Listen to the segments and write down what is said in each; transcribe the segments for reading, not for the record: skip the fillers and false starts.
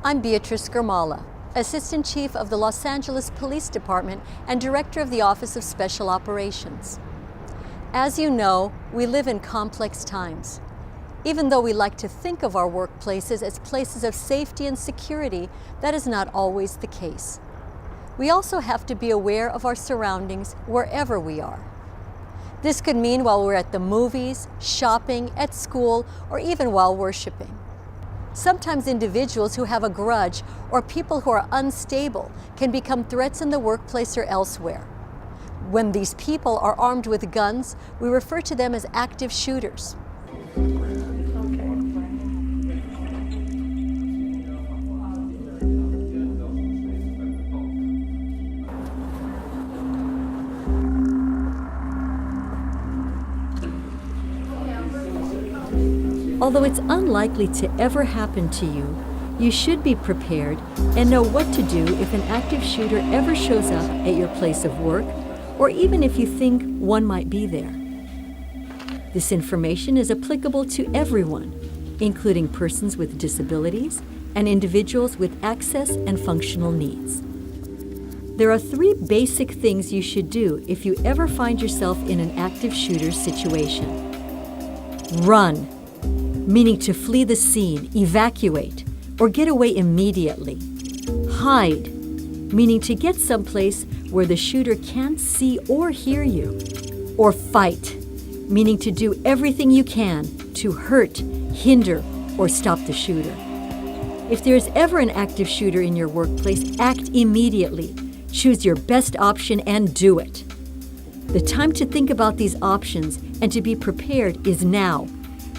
I'm Beatrice Germala, Assistant Chief of the Los Angeles Police Department and Director of the Office of Special Operations. As you know, we live in complex times. Even though we like to think of our workplaces as places of safety and security, that is not always the case. We also have to be aware of our surroundings wherever we are. This could mean while we're at the movies, shopping, at school, or even while worshiping. Sometimes individuals who have a grudge or people who are unstable can become threats in the workplace or elsewhere. When these people are armed with guns, we refer to them as active shooters. Although it's unlikely to ever happen to you, you should be prepared and know what to do if an active shooter ever shows up at your place of work, or even if you think one might be there. This information is applicable to everyone, including persons with disabilities and individuals with access and functional needs. There are 3 basic things you should do if you ever find yourself in an active shooter situation. Run, meaning to flee the scene, evacuate, or get away immediately. Hide, meaning to get someplace where the shooter can't see or hear you. Or fight, meaning to do everything you can to hurt, hinder, or stop the shooter. If there is ever an active shooter in your workplace, act immediately. Choose your best option and do it. The time to think about these options and to be prepared is now,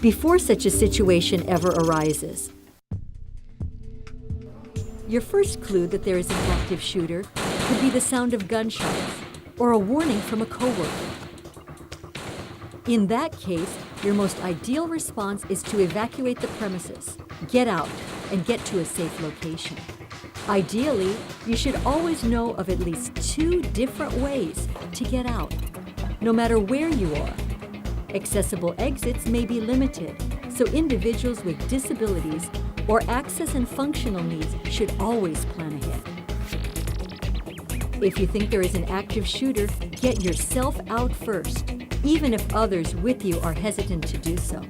before such a situation ever arises. Your first clue that there is an active shooter could be the sound of gunshots or a warning from a coworker. In that case, your most ideal response is to evacuate the premises, get out, and get to a safe location. Ideally, you should always know of at least 2 different ways to get out, no matter where you are. Accessible exits may be limited, so individuals with disabilities or access and functional needs should always plan ahead. If you think there is an active shooter, get yourself out first, even if others with you are hesitant to do so.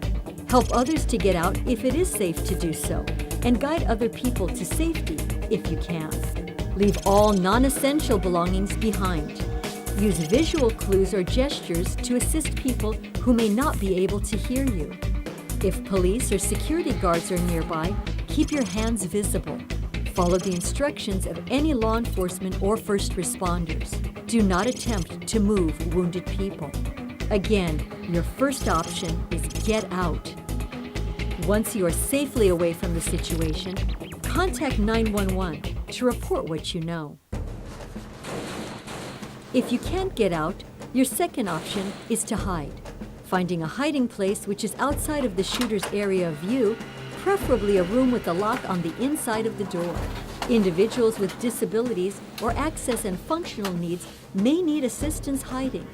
Help others to get out if it is safe to do so, and guide other people to safety if you can. Leave all non-essential belongings behind. Use visual clues or gestures to assist people who may not be able to hear you. If police or security guards are nearby, keep your hands visible. Follow the instructions of any law enforcement or first responders. Do not attempt to move wounded people. Again, your first option is get out. Once you are safely away from the situation, contact 911 to report what you know. If you can't get out, your second option is to hide. Finding a hiding place which is outside of the shooter's area of view, preferably a room with a lock on the inside of the door. Individuals with disabilities or access and functional needs may need assistance hiding.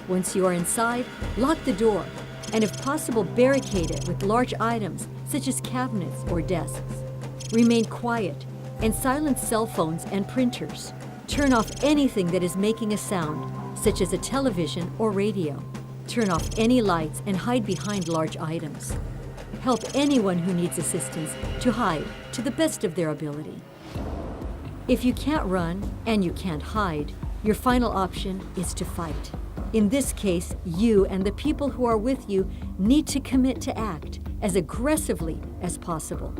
Once you are inside, lock the door, and if possible, barricade it with large items such as cabinets or desks. Remain quiet and silence cell phones and printers. Turn off anything that is making a sound, such as a television or radio. Turn off any lights and hide behind large items. Help anyone who needs assistance to hide to the best of their ability. If you can't run and you can't hide, your final option is to fight. In this case, you and the people who are with you need to commit to act as aggressively as possible.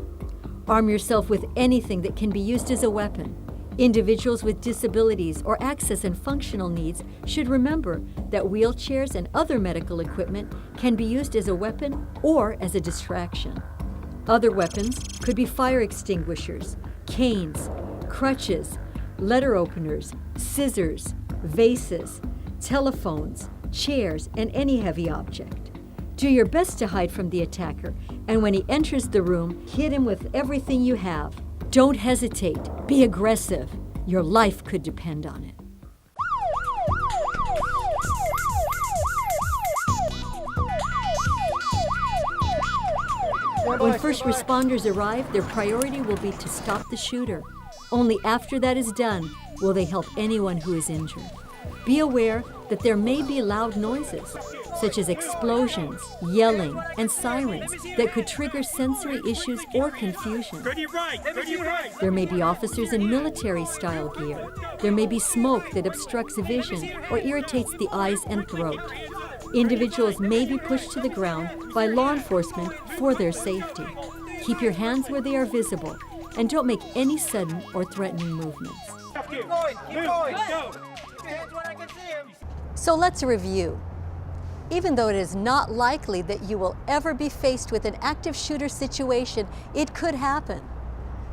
Arm yourself with anything that can be used as a weapon. Individuals with disabilities or access and functional needs should remember that wheelchairs and other medical equipment can be used as a weapon or as a distraction. Other weapons could be fire extinguishers, canes, crutches, letter openers, scissors, vases, telephones, chairs, and any heavy object. Do your best to hide from the attacker, and when he enters the room, hit him with everything you have. Don't hesitate. Be aggressive. Your life could depend on it. When first responders arrive, their priority will be to stop the shooter. Only after that is done will they help anyone who is injured. Be aware that there may be loud noises, such as explosions, yelling, and sirens that could trigger sensory issues or confusion. There may be officers in military-style gear. There may be smoke that obstructs vision or irritates the eyes and throat. Individuals may be pushed to the ground by law enforcement for their safety. Keep your hands where they are visible and don't make any sudden or threatening movements. Keep going, keep going. Go. Keep your hands where I can see him. So let's review. Even though it is not likely that you will ever be faced with an active shooter situation, it could happen.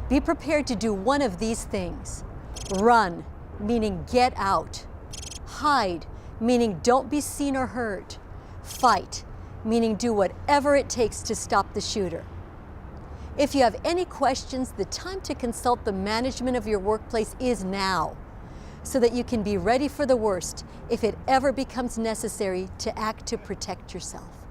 Be prepared to do one of these things. Run, meaning get out. Hide, meaning don't be seen or heard. Fight, meaning do whatever it takes to stop the shooter. If you have any questions, the time to consult the management of your workplace is now, so that you can be ready for the worst if it ever becomes necessary to act to protect yourself.